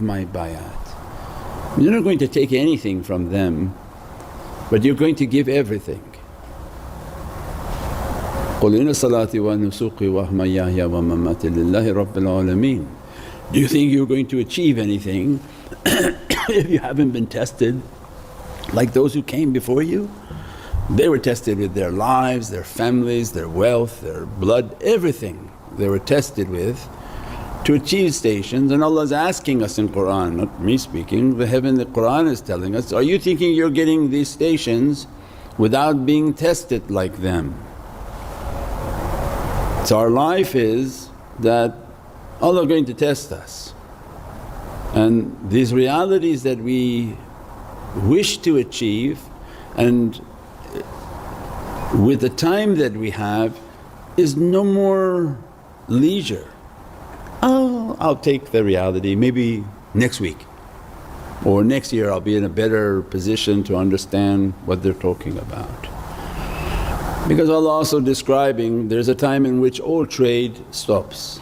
my bayat. You're not going to take anything from them, but you're going to give everything. قُلْ إِنَّ صَلَاتِي وَنُسُكِي وَمَحْيَايَ وَمَمَاتِي لِلَّهِ رَبِّ الْعَالَمِينَ. Do you think you're going to achieve anything if you haven't been tested like those who came before you? They were tested with their lives, their families, their wealth, their blood, everything they were tested with to achieve stations. And Allah is asking us in Qur'an, not me speaking, the heavenly Qur'an is telling us, are you thinking you're getting these stations without being tested like them? So our life is that Allah is going to test us, and these realities that we wish to achieve, and with the time that we have is no more leisure. Oh, I'll take the reality, maybe next week or next year I'll be in a better position to understand what they're talking about. Because Allah also describing, there's a time in which all trade stops.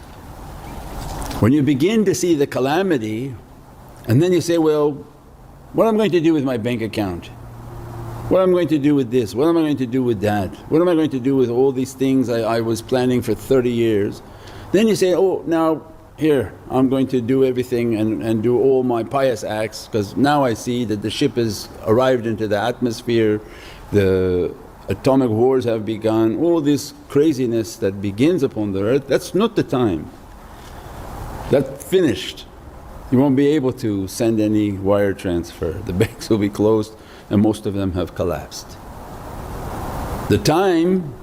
When you begin to see the calamity and then you say, well, what am I going to do with my bank account? What am I going to do with this? What am I going to do with that? What am I going to do with all these things I was planning for 30 years? Then you say, oh now here I'm going to do everything and do all my pious acts, because now I see that the ship has arrived into the atmosphere, the atomic wars have begun, all this craziness that begins upon the earth. That's not the time, that's finished. You won't be able to send any wire transfer, the banks will be closed and most of them have collapsed. The time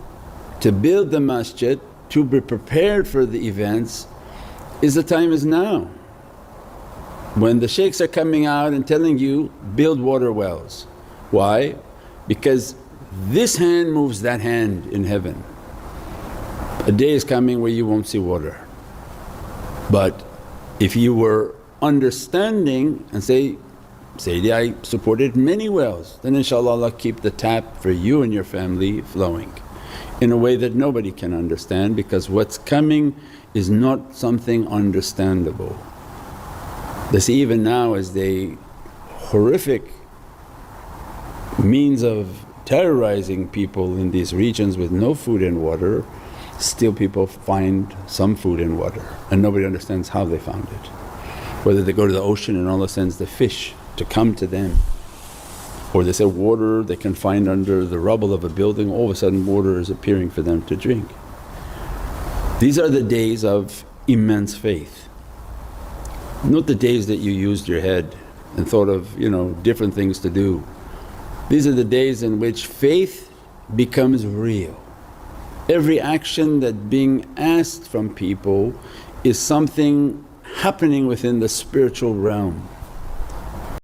to build the masjid, to be prepared for the events is the time is now. When the shaykhs are coming out and telling you, build water wells. Why? Because this hand moves that hand in heaven. A day is coming where you won't see water. But if you were understanding and say, Sayyidi, I supported many wells, then inshaAllah Allah keep the tap for you and your family flowing in a way that nobody can understand, because what's coming is not something understandable. This even now as they horrific means of terrorizing people in these regions with no food and water, still people find some food and water and nobody understands how they found it. Whether they go to the ocean and Allah sends the fish to come to them, or they say water they can find under the rubble of a building, all of a sudden water is appearing for them to drink. These are the days of immense faith, not the days that you used your head and thought of different things to do. These are the days in which faith becomes real. Every action that being asked from people is something happening within the spiritual realm.